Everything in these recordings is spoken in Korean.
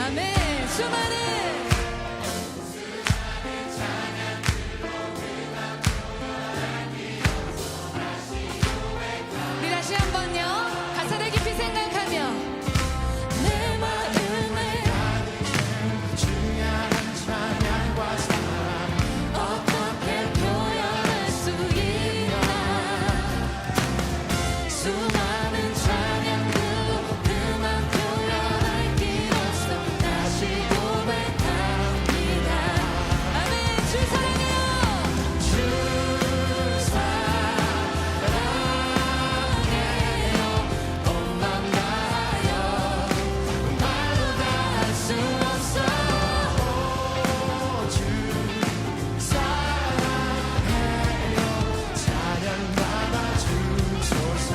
아멘. 수많은 우리 다시 한번요. 가사를 깊이 생각하며 내 마음에 주야한 찬양과 사랑 어떻게 표현할 수 있나. 수많은 찬양들로 그만 표현할 길 없어 다시 고백합니다. 아멘. 주 사랑해요. 주 사랑해요 온 맘 다하여 말로 다 할 수 없어 주 사랑해요 찬양 받아 주소서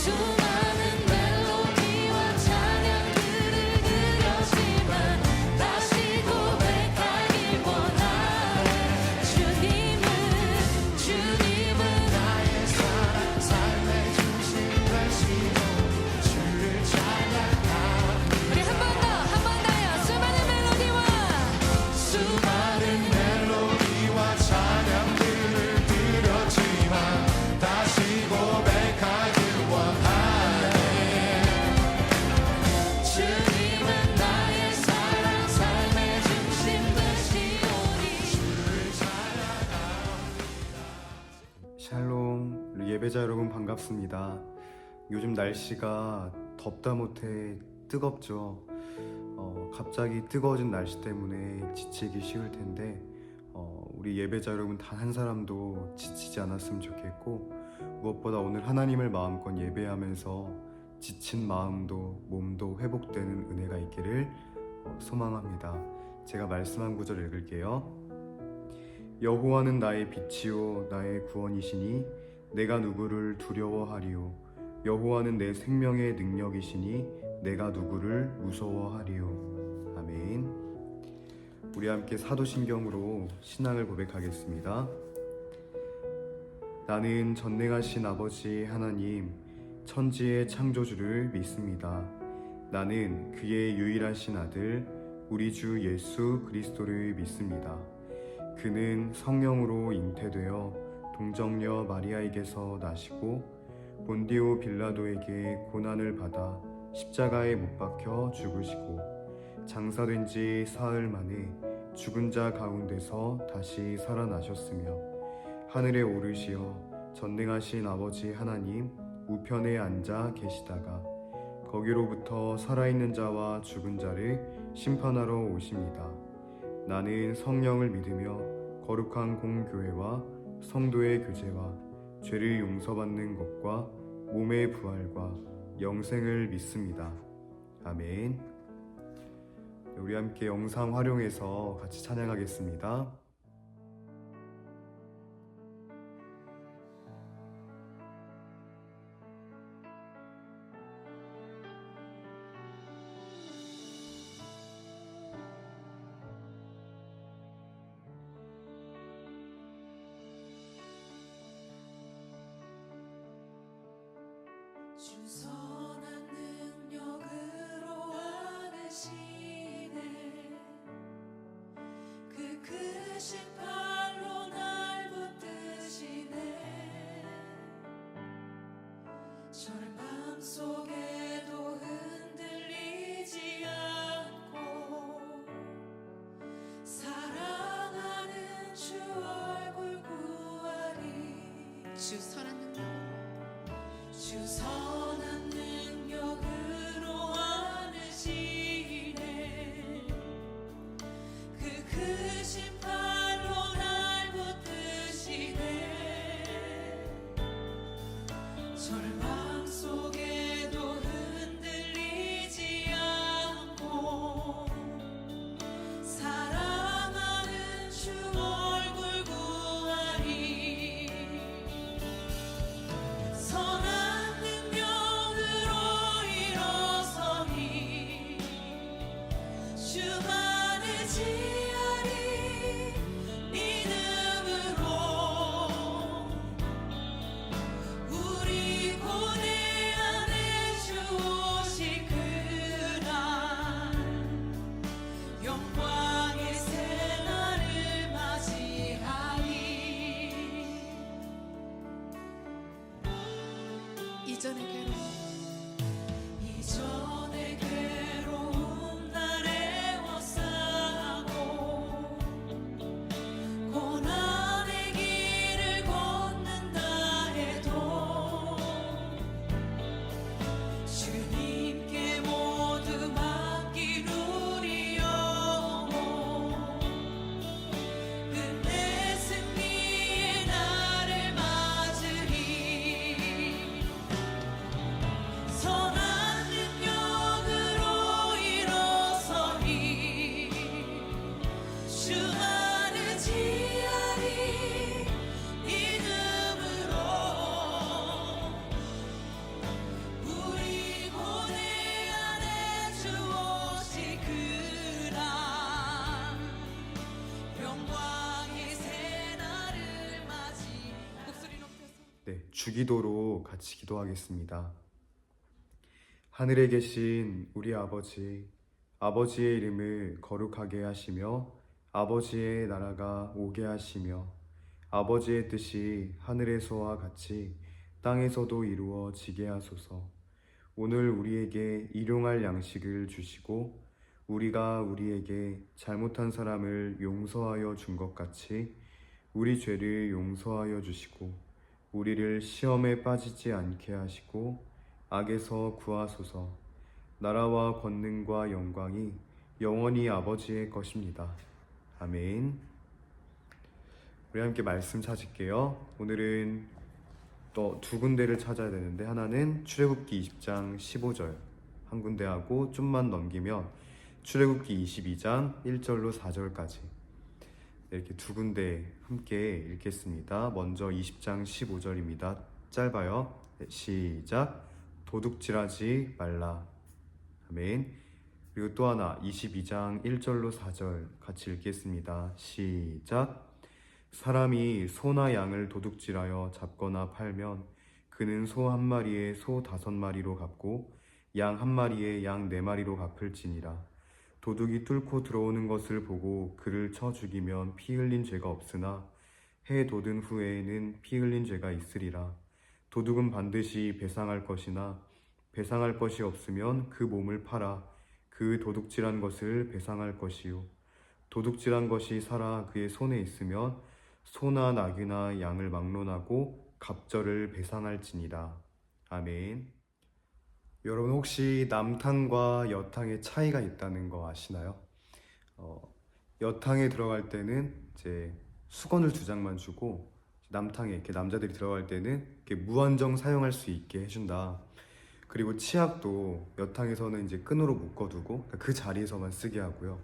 수많은 멜로디와 찬양들을 드렸지만 다시 고백하길 원하네. 주님은 나의 사랑 삶의 중심 되시고 주를 찬양합니다 우리 한 번 더요. 수많은 멜로디와 찬양들을 드렸지만 다시 고백하길 원하네 주님은 나의 사랑 삶의 중심 되시오니. 샬롬, 우리 예배자 여러분 반갑습니다. 요즘 날씨가 덥다 못해 뜨겁죠. 갑자기 뜨거워진 날씨 때문에 지치기 쉬울 텐데 우리 예배자 여러분 단 한 사람도 지치지 않았으면 좋겠고, 무엇보다 오늘 하나님을 마음껏 예배하면서 지친 마음도 몸도 회복되는 은혜가 있기를 소망합니다. 제가 말씀한 구절 읽을게요. 여호와는 나의 빛이요 나의 구원이시니 내가 누구를 두려워하리요. 여호와는 내 생명의 능력이시니 내가 누구를 무서워하리요. 아멘. 우리 함께 사도신경으로 신앙을 고백하겠습니다. 나는 전능하신 아버지 하나님 천지의 창조주를 믿습니다. 나는 그의 유일하신 아들 우리 주 예수 그리스도를 믿습니다. 그는 성령으로 잉태되어 동정녀 마리아에게서 나시고 본디오 빌라도에게 고난을 받아 십자가에 못 박혀 죽으시고 장사된 지 사흘 만에 죽은 자 가운데서 다시 살아나셨으며 하늘에 오르시어 전능하신 아버지 하나님 우편에 앉아 계시다가 거기로부터 살아있는 자와 죽은 자를 심판하러 오십니다. 나는 성령을 믿으며 거룩한 공교회와 성도의 교제와 죄를 용서받는 것과 몸의 부활과 영생을 믿습니다. 아멘. 우리 함께 영상 활용해서 같이 찬양하겠습니다. 주 선한 능력으로 안으시네. 그 크신 팔로 날 붙드시네. 절망 속에도 흔들리지 않고 사랑하는 주 얼굴 구하리. 주 선한 능력 주 선한 능력으로 안으시네. 그 크신 팔로 날 붙드시네. 절망 속에도 흔들리지 않고 사랑하는 주 얼굴 구하리. 선한 능력 이전의 괴로움 날 애워싸고 고난의 길을 걷는다 해도 주님께 모두 맡긴 우리 영혼 끝내 승리의 날을 맞으리 선한 능력으로 일어서리 주 안을 지하리 믿음으로 우리 고뇌 안에 주 오실 그날 영광의 새날을 맞이 목소리 높여서 네, 주기도로 같이 기도하겠습니다. 하늘에 계신 우리 아버지, 아버지의 이름을 거룩하게 하시며 아버지의 나라가 오게 하시며 아버지의 뜻이 하늘에서와 같이 땅에서도 이루어지게 하소서. 오늘 우리에게 일용할 양식을 주시고 우리가 우리에게 잘못한 사람을 용서하여 준 것 같이 우리 죄를 용서하여 주시고 우리를 시험에 빠지지 않게 하시고 악에서 구하소서. 나라와 권능과 영광이 영원히 아버지의 것입니다. 아멘. 우리 함께 말씀 찾을게요. 오늘은 또 두 군데를 찾아야 되는데 하나는 출애굽기 20장 15절 한 군데 하고 좀만 넘기면 출애굽기 22장 1절로 4절까지 이렇게 두 군데 함께 읽겠습니다. 먼저 20장 15절입니다. 짧아요. 네, 시작. 도둑질하지 말라. 아멘. 그리고 또 하나 22장 1절로 4절 같이 읽겠습니다. 시작. 사람이 소나 양을 도둑질하여 잡거나 팔면 그는 소 한 마리에 소 5마리로 갚고 양 한 마리에 양 4마리로 갚을지니라. 도둑이 뚫고 들어오는 것을 보고 그를 쳐 죽이면 피 흘린 죄가 없으나 해 돋은 후에는 피 흘린 죄가 있으리라. 도둑은 반드시 배상할 것이나 배상할 것이 없으면 그 몸을 팔아 그 도둑질한 것을 배상할 것이요 도둑질한 것이 살아 그의 손에 있으면 소나 나귀나 양을 막론하고 갑절을 배상할지니라. 아멘. 여러분 혹시 남탕과 여탕의 차이가 있다는 거 아시나요? 여탕에 들어갈 때는 이제 수건을 2장만 주고 남탕에 이렇게 남자들이 들어갈 때는 이렇게 무한정 사용할 수 있게 해준다. 그리고 치약도 여탕에서는 이제 끈으로 묶어두고 그 자리에서만 쓰게 하고요.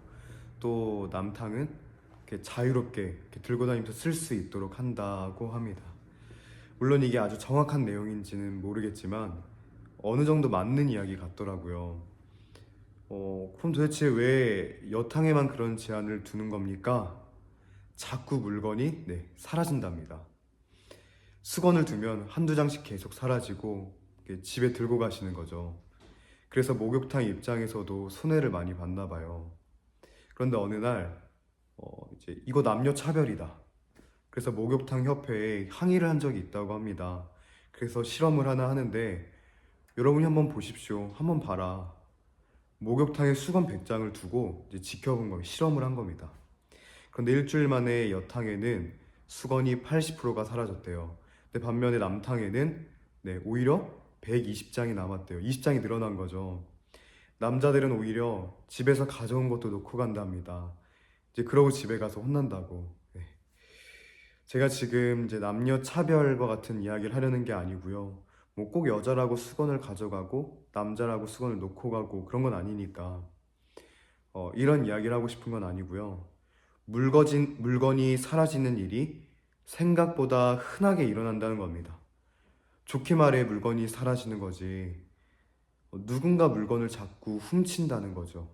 또 남탕은 이렇게 자유롭게 이렇게 들고 다니면서 쓸 수 있도록 한다고 합니다. 물론 이게 아주 정확한 내용인지는 모르겠지만 어느 정도 맞는 이야기 같더라고요. 그럼 도대체 왜 여탕에만 그런 제한을 두는 겁니까? 자꾸 물건이 사라진답니다. 수건을 두면 1-2장씩 계속 사라지고 집에 들고 가시는 거죠. 그래서 목욕탕 입장에서도 손해를 많이 봤나 봐요. 그런데 어느 날 이제 이거 남녀 차별이다. 그래서 목욕탕 협회에 항의를 한 적이 있다고 합니다. 그래서 실험을 하나 하는데 여러분이 한번 보십시오. 한번 봐라. 목욕탕에 수건 100장을 두고 이제 지켜본 거예요. 실험을 한 겁니다. 그런데 일주일 만에 여탕에는 수건이 80%가 사라졌대요. 근데 반면에 남탕에는 오히려 120장이 남았대요. 20장이 늘어난 거죠. 남자들은 오히려 집에서 가져온 것도 놓고 간답니다. 이제 그러고 집에 가서 혼난다고. 제가 지금 이제 남녀 차별과 같은 이야기를 하려는 게 아니고요. 뭐 꼭 여자라고 수건을 가져가고 남자라고 수건을 놓고 가고 그런 건 아니니까 이런 이야기를 하고 싶은 건 아니고요. 물건이 사라지는 일이 생각보다 흔하게 일어난다는 겁니다. 좋게 말해 물건이 사라지는 거지 누군가 물건을 자꾸 훔친다는 거죠.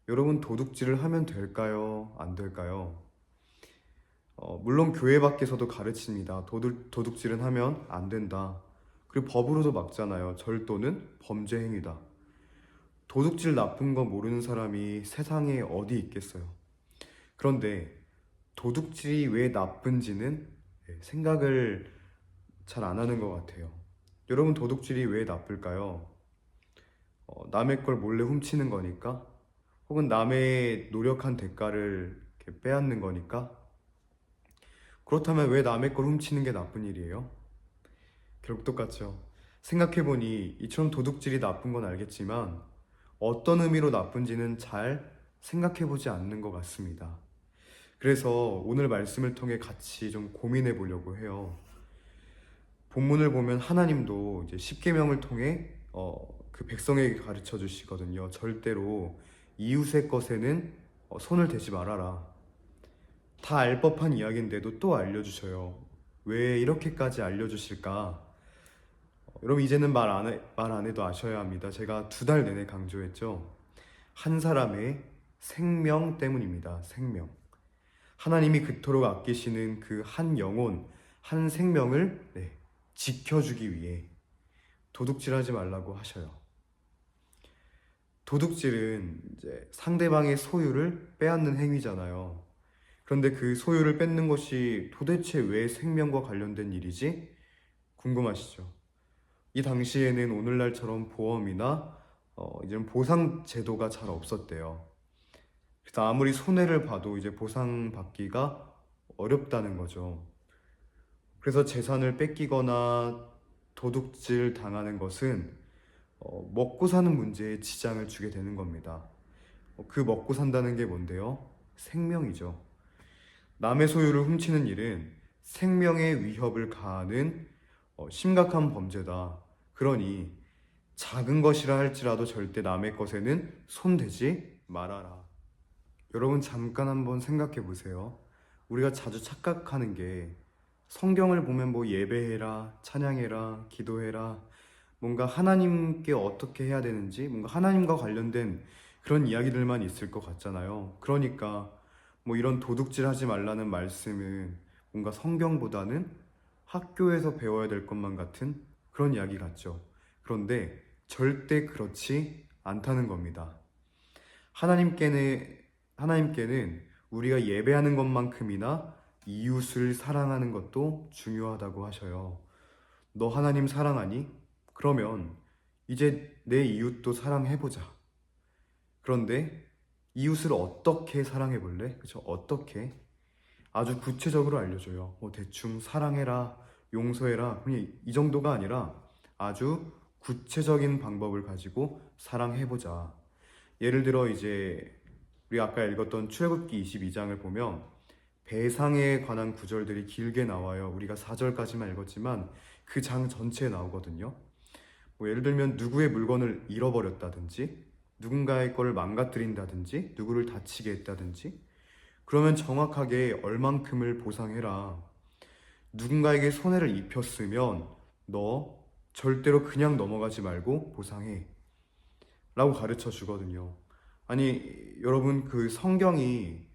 여러분 도둑질을 하면 될까요? 안 될까요? 물론 교회 밖에서도 가르칩니다. 도둑질은 하면 안 된다. 그리고 법으로도 막잖아요. 절도는 범죄 행위다. 도둑질 나쁜 거 모르는 사람이 세상에 어디 있겠어요. 그런데 도둑질이 왜 나쁜지는 생각을 잘 안 하는 것 같아요. 여러분, 도둑질이 왜 나쁠까요? 남의 걸 몰래 훔치는 거니까? 혹은 남의 노력한 대가를 이렇게 빼앗는 거니까? 그렇다면 왜 남의 걸 훔치는 게 나쁜 일이에요? 결국 똑같죠. 생각해보니 이처럼 도둑질이 나쁜 건 알겠지만 어떤 의미로 나쁜지는 잘 생각해보지 않는 것 같습니다. 그래서 오늘 말씀을 통해 같이 좀 고민해 보려고 해요. 본문을 보면 하나님도 이제 십계명을 통해 그 백성에게 가르쳐 주시거든요. 절대로 이웃의 것에는 손을 대지 말아라. 다 알 법한 이야기인데도 또 알려주셔요. 왜 이렇게까지 알려주실까? 여러분, 이제는 말 안 해도 아셔야 합니다. 제가 2달 내내 강조했죠. 한 사람의 생명 때문입니다. 생명. 하나님이 그토록 아끼시는 그 한 영혼, 한 생명을 지켜주기 위해 도둑질하지 말라고 하셔요. 도둑질은 이제 상대방의 소유를 빼앗는 행위잖아요. 그런데 그 소유를 뺏는 것이 도대체 왜 생명과 관련된 일이지? 궁금하시죠? 이 당시에는 오늘날처럼 보험이나 이런 보상 제도가 잘 없었대요. 그래서 아무리 손해를 봐도 이제 보상받기가 어렵다는 거죠. 그래서 재산을 뺏기거나 도둑질 당하는 것은 먹고 사는 문제에 지장을 주게 되는 겁니다. 그 먹고 산다는 게 뭔데요? 생명이죠. 남의 소유를 훔치는 일은 생명에 위협을 가하는 심각한 범죄다. 그러니 작은 것이라 할지라도 절대 남의 것에는 손대지 말아라. 여러분, 잠깐 한번 생각해 보세요. 우리가 자주 착각하는 게 성경을 보면 뭐 예배해라, 찬양해라, 기도해라, 뭔가 하나님께 어떻게 해야 되는지, 뭔가 하나님과 관련된 그런 이야기들만 있을 것 같잖아요. 그러니까 뭐 이런 도둑질 하지 말라는 말씀은 뭔가 성경보다는 학교에서 배워야 될 것만 같은 그런 이야기 같죠. 그런데 절대 그렇지 않다는 겁니다. 하나님께는 우리가 예배하는 것만큼이나 이웃을 사랑하는 것도 중요하다고 하셔요. 너 하나님 사랑하니? 그러면 이제 내 이웃도 사랑해보자. 그런데 이웃을 어떻게 사랑해볼래? 그쵸? 어떻게? 아주 구체적으로 알려줘요. 대충 사랑해라, 용서해라. 그냥 이 정도가 아니라 아주 구체적인 방법을 가지고 사랑해보자. 예를 들어 이제 우리 아까 읽었던 출애굽기 22장을 보면 배상에 관한 구절들이 길게 나와요. 우리가 4절까지만 읽었지만 그 장 전체에 나오거든요. 뭐 예를 들면 누구의 물건을 잃어버렸다든지, 누군가의 거를 망가뜨린다든지, 누구를 다치게 했다든지, 그러면 정확하게 얼만큼을 보상해라. 누군가에게 손해를 입혔으면 너 절대로 그냥 넘어가지 말고 보상해 라고 가르쳐 주거든요. 아니 여러분, 그 성경이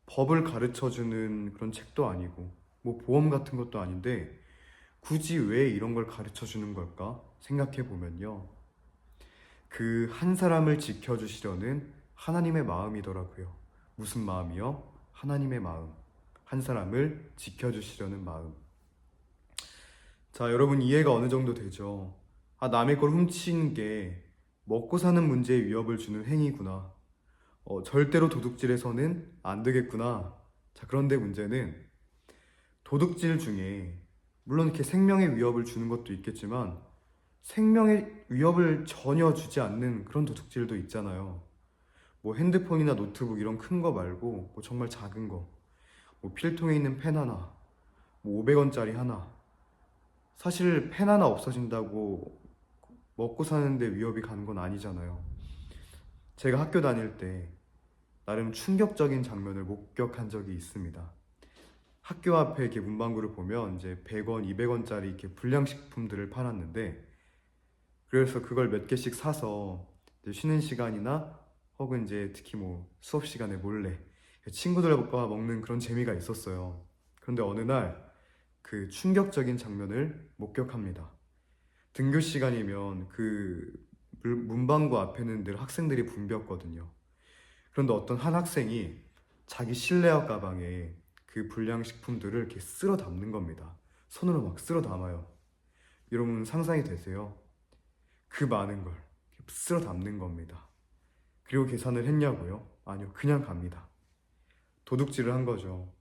법을 가르쳐 주는 그런 책도 아니고 뭐 보험 같은 것도 아닌데 굳이 왜 이런 걸 가르쳐 주는 걸까 생각해 보면요, 그 한 사람을 지켜주시려는 하나님의 마음이더라고요. 무슨 마음이요? 하나님의 마음. 한 사람을 지켜주시려는 마음. 자, 여러분 이해가 어느 정도 되죠? 남의 걸 훔치는 게 먹고 사는 문제에 위협을 주는 행위구나. 절대로 도둑질해서는 안 되겠구나. 자, 그런데 문제는 도둑질 중에 물론 이렇게 생명의 위협을 주는 것도 있겠지만 생명의 위협을 전혀 주지 않는 그런 도둑질도 있잖아요. 뭐 핸드폰이나 노트북 이런 큰 거 말고 뭐 정말 작은 거, 뭐 필통에 있는 펜 하나, 뭐 500원짜리 하나. 사실 펜 하나 없어진다고 먹고 사는데 위협이 가는 건 아니잖아요. 제가 학교 다닐 때 나름 충격적인 장면을 목격한 적이 있습니다. 학교 앞에 이렇게 문방구를 보면 이제 100원, 200원짜리 이렇게 불량식품들을 팔았는데, 그래서 그걸 몇 개씩 사서 이제 쉬는 시간이나 혹은 이제 특히 뭐 수업 시간에 몰래 친구들과 먹는 그런 재미가 있었어요. 그런데 어느 날 그 충격적인 장면을 목격합니다. 등교 시간이면 그 문방구 앞에는 늘 학생들이 붐볐거든요. 그런데 어떤 한 학생이 자기 실내화 가방에 그 불량식품들을 이렇게 쓸어 담는 겁니다. 손으로 막 쓸어 담아요. 여러분 상상이 되세요? 그 많은 걸 쓸어 담는 겁니다. 그리고 계산을 했냐고요? 아니요, 그냥 갑니다. 도둑질을 한 거죠.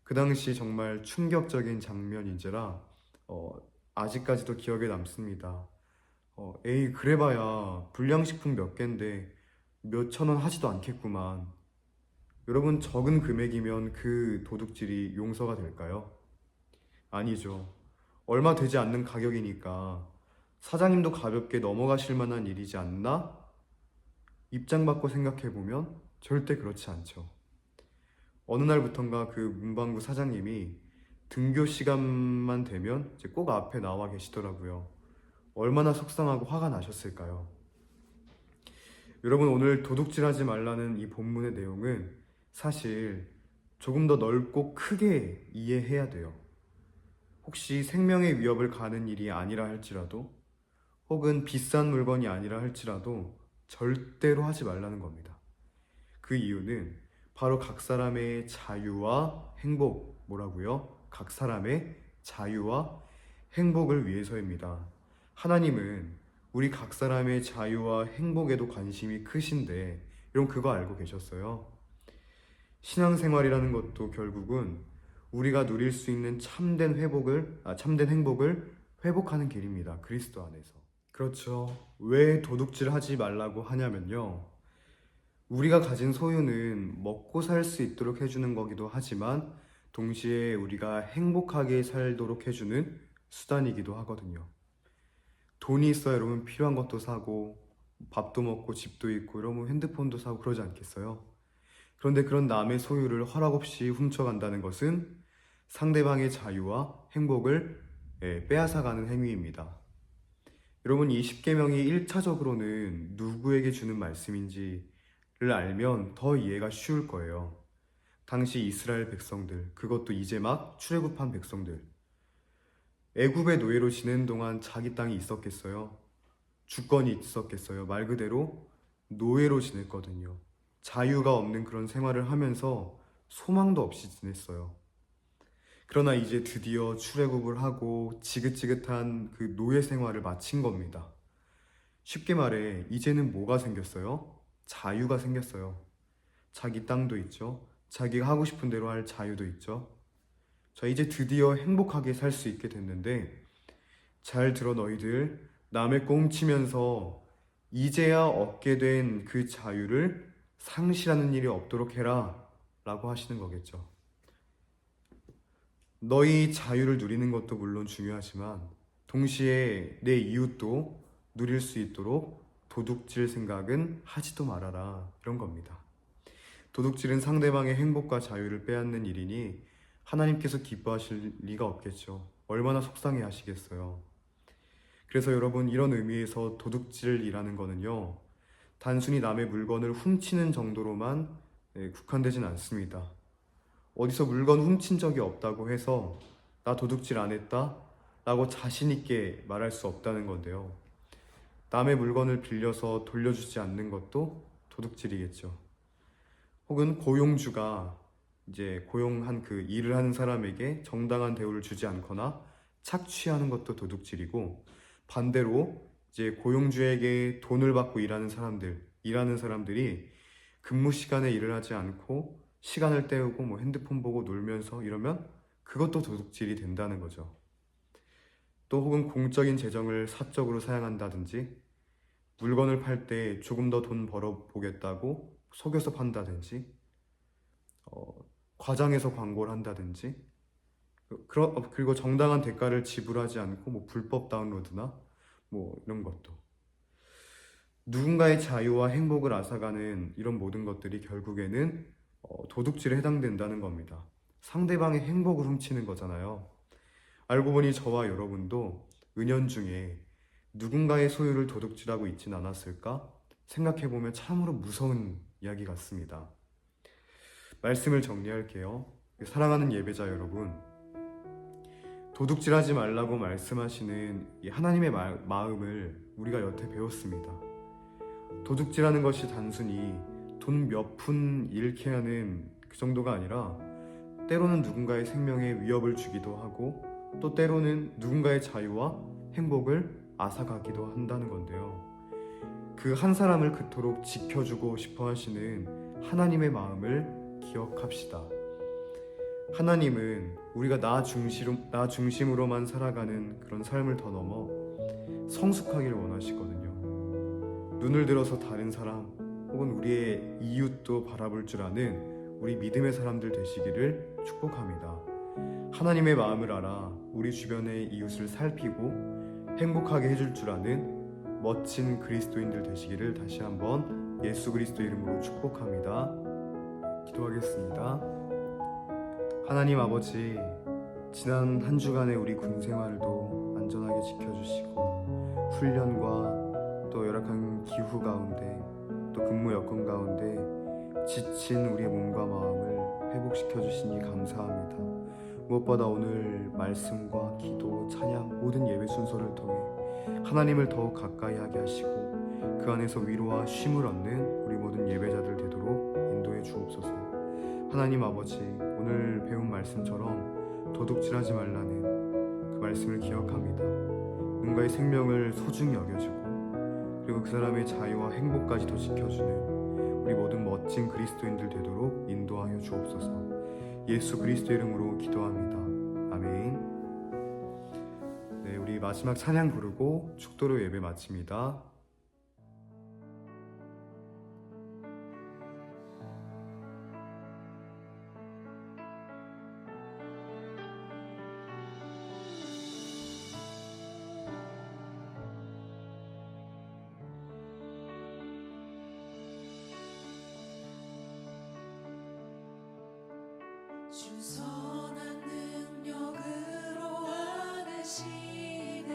그 당시 정말 충격적인 장면인지라 아직까지도 기억에 남습니다. 에이 그래봐야 불량식품 몇 갠데 몇 천 원 하지도 않겠구만. 여러분, 적은 금액이면 그 도둑질이 용서가 될까요? 아니죠. 얼마 되지 않는 가격이니까 사장님도 가볍게 넘어가실 만한 일이지 않나? 입장 바꿔 생각해보면 절대 그렇지 않죠. 어느 날부턴가 그 문방구 사장님이 등교 시간만 되면 이제 꼭 앞에 나와 계시더라고요. 얼마나 속상하고 화가 나셨을까요? 여러분, 오늘 도둑질하지 말라는 이 본문의 내용은 사실 조금 더 넓고 크게 이해해야 돼요. 혹시 생명의 위협을 가는 일이 아니라 할지라도, 혹은 비싼 물건이 아니라 할지라도 절대로 하지 말라는 겁니다. 그 이유는 바로 각 사람의 자유와 행복, 뭐라고요? 각 사람의 자유와 행복을 위해서입니다. 하나님은 우리 각 사람의 자유와 행복에도 관심이 크신데, 여러분 그거 알고 계셨어요? 신앙생활이라는 것도 결국은 우리가 누릴 수 있는 참된 행복을 회복하는 길입니다. 그리스도 안에서. 그렇죠. 왜 도둑질하지 말라고 하냐면요, 우리가 가진 소유는 먹고 살 수 있도록 해주는 거기도 하지만 동시에 우리가 행복하게 살도록 해주는 수단이기도 하거든요. 돈이 있어야 여러분 필요한 것도 사고 밥도 먹고 집도 있고 여러분 핸드폰도 사고 그러지 않겠어요? 그런데 그런 남의 소유를 허락 없이 훔쳐간다는 것은 상대방의 자유와 행복을 빼앗아가는 행위입니다. 여러분, 이 십계명이 1차적으로는 누구에게 주는 말씀인지를 알면 더 이해가 쉬울 거예요. 당시 이스라엘 백성들, 그것도 이제 막 출애굽한 백성들, 애굽의 노예로 지낸 동안 자기 땅이 있었겠어요? 주권이 있었겠어요? 말 그대로 노예로 지냈거든요. 자유가 없는 그런 생활을 하면서 소망도 없이 지냈어요. 그러나 이제 드디어 출애굽을 하고 지긋지긋한 그 노예 생활을 마친 겁니다. 쉽게 말해 이제는 뭐가 생겼어요? 자유가 생겼어요. 자기 땅도 있죠. 자기가 하고 싶은 대로 할 자유도 있죠. 자, 이제 드디어 행복하게 살 수 있게 됐는데, 잘 들어 너희들, 남의 거 훔치면서 이제야 얻게 된 그 자유를 상실하는 일이 없도록 해라 라고 하시는 거겠죠. 너희 자유를 누리는 것도 물론 중요하지만 동시에 내 이웃도 누릴 수 있도록 도둑질 생각은 하지도 말아라, 이런 겁니다. 도둑질은 상대방의 행복과 자유를 빼앗는 일이니 하나님께서 기뻐하실 리가 없겠죠. 얼마나 속상해 하시겠어요. 그래서 여러분, 이런 의미에서 도둑질이라는 거는요, 단순히 남의 물건을 훔치는 정도로만 국한되진 않습니다. 어디서 물건 훔친 적이 없다고 해서 나 도둑질 안 했다 라고 자신 있게 말할 수 없다는 건데요, 남의 물건을 빌려서 돌려주지 않는 것도 도둑질이겠죠. 혹은 고용주가 이제 고용한 그 일을 하는 사람에게 정당한 대우를 주지 않거나 착취하는 것도 도둑질이고, 반대로 이제 고용주에게 돈을 받고 일하는 사람들이 근무 시간에 일을 하지 않고 시간을 때우고 뭐 핸드폰 보고 놀면서 이러면 그것도 도둑질이 된다는 거죠. 또 혹은 공적인 재정을 사적으로 사용한다든지, 물건을 팔 때 조금 더 돈 벌어 보겠다고 속여서 판다든지, 과장해서 광고를 한다든지, 그리고 정당한 대가를 지불하지 않고 뭐 불법 다운로드나 뭐 이런 것도, 누군가의 자유와 행복을 앗아가는 이런 모든 것들이 결국에는 도둑질에 해당된다는 겁니다. 상대방의 행복을 훔치는 거잖아요. 알고 보니 저와 여러분도 은연중에 누군가의 소유를 도둑질하고 있진 않았을까 생각해보면 참으로 무서운 이야기 같습니다. 말씀을 정리할게요. 사랑하는 예배자 여러분, 도둑질하지 말라고 말씀하시는 이 하나님의 마음을 우리가 여태 배웠습니다. 도둑질하는 것이 단순히 돈 몇 푼 잃게 하는 그 정도가 아니라 때로는 누군가의 생명에 위협을 주기도 하고, 또 때로는 누군가의 자유와 행복을 앗아가기도 한다는 건데요. 그 한 사람을 그토록 지켜주고 싶어 하시는 하나님의 마음을 기억합시다. 하나님은 우리가 나 중심으로만 살아가는 그런 삶을 더 넘어 성숙하기를 원하시거든요. 눈을 들어서 다른 사람 혹은 우리의 이웃도 바라볼 줄 아는 우리 믿음의 사람들 되시기를 축복합니다. 하나님의 마음을 알아 우리 주변의 이웃을 살피고 행복하게 해줄 줄 아는 멋진 그리스도인들 되시기를 다시 한번 예수 그리스도 이름으로 축복합니다. 기도하겠습니다. 하나님 아버지, 지난 한 주간의 우리 군 생활도 안전하게 지켜주시고 훈련과 또 열악한 기후 가운데 또 근무 여건 가운데 지친 우리의 몸과 마음을 회복시켜 주시니 감사합니다. 무엇보다 오늘 말씀과 기도, 찬양 모든 예배 순서를 통해 하나님을 더욱 가까이 하게 하시고 그 안에서 위로와 쉼을 얻는 우리 모든 예배자들 되도록 인도해 주옵소서. 하나님 아버지, 오늘 배운 말씀처럼 도둑질하지 말라는 그 말씀을 기억합니다. 누군가의 생명을 소중히 여겨주고 그리고 그 사람의 자유와 행복까지도 지켜주는 우리 모든 멋진 그리스도인들 되도록 인도하여 주옵소서. 예수 그리스도 이름으로 기도합니다. 아멘. 네, 우리 마지막 찬양 부르고 축도로 예배 마칩니다. 주 선한 능력으로 안으시네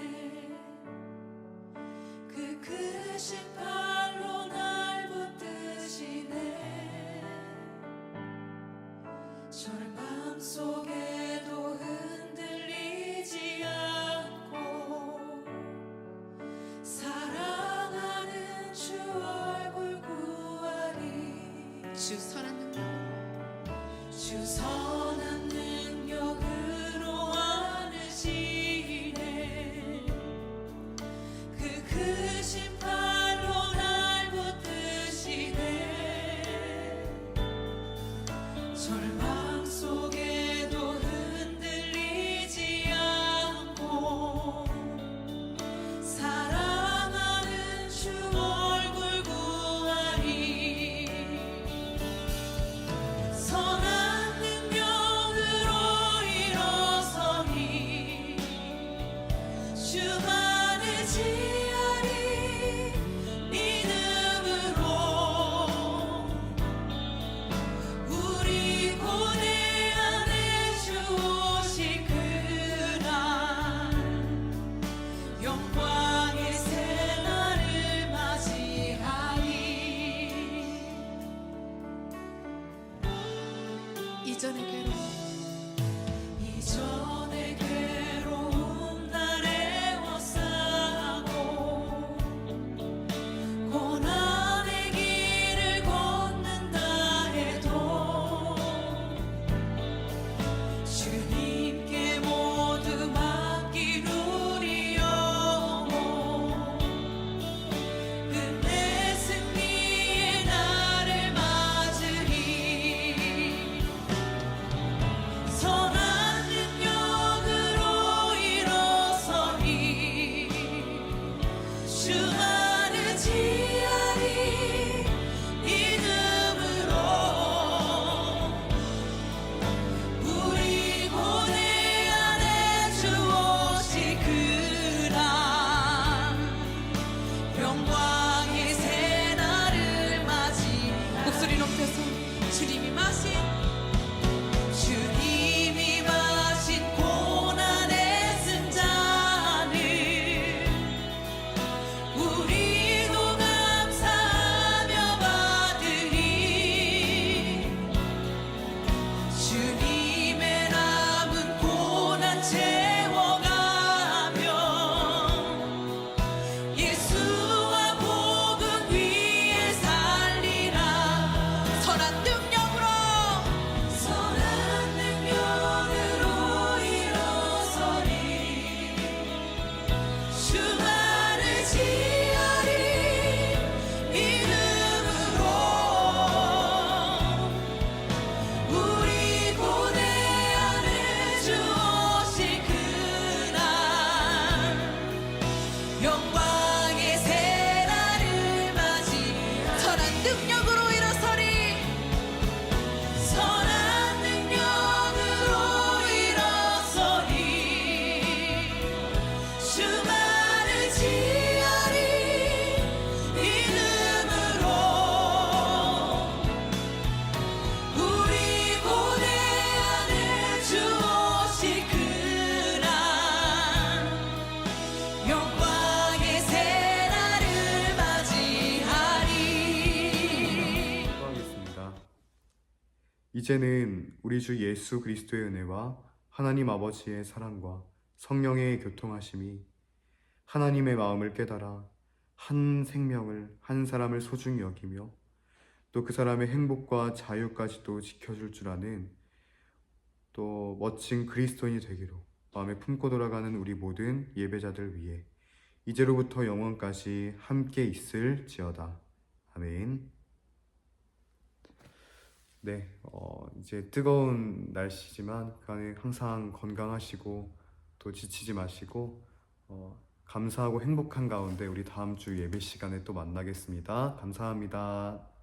그 크신 팔로 날 붙드시네 절망 속에도 흔들리지 않고 사랑하는 주 얼굴 구하리 주 선한 능력 주 선한 능력으로 안으시네 그 크신 팔로 날 붙드시네 절망 속에도 흔들리지 않고 사랑하는 주 얼굴 구하리 선한 능력으로 일어서니 주만을 지하리 믿음으로 우리 고뇌 안에 주 오실 그날 영광의 새날을 맞이하리 이전의 괴로움 날 애워싸고 고난의 길을 걷는다 해도 주님께 모두 맡긴 우리 영혼 끝내 승리의 날을 맞으리 선한 능력으로 일어서니 주만을 지하리 믿음으로 우리 고뇌 안에 주 오실 그날 영광의 새날을 맞이 목소리 높여서 주님이 마신 고난의 승잔을 우리도 감사하며 받으리 주님의 남은 고난 채워가며 예수와 이제는 우리 주 예수 그리스도의 은혜와 하나님 아버지의 사랑과 성령의 교통하심이 하나님의 마음을 깨달아 한 생명을, 한 사람을 소중히 여기며 또 그 사람의 행복과 자유까지도 지켜줄 줄 아는 또 멋진 그리스도인이 되기로 마음에 품고 돌아가는 우리 모든 예배자들 위해 이제로부터 영원까지 함께 있을지어다. 아멘. 네, 이제 뜨거운 날씨지만 그 안에 항상 건강하시고 또 지치지 마시고 감사하고 행복한 가운데 우리 다음 주 예배 시간에 또 만나겠습니다. 감사합니다.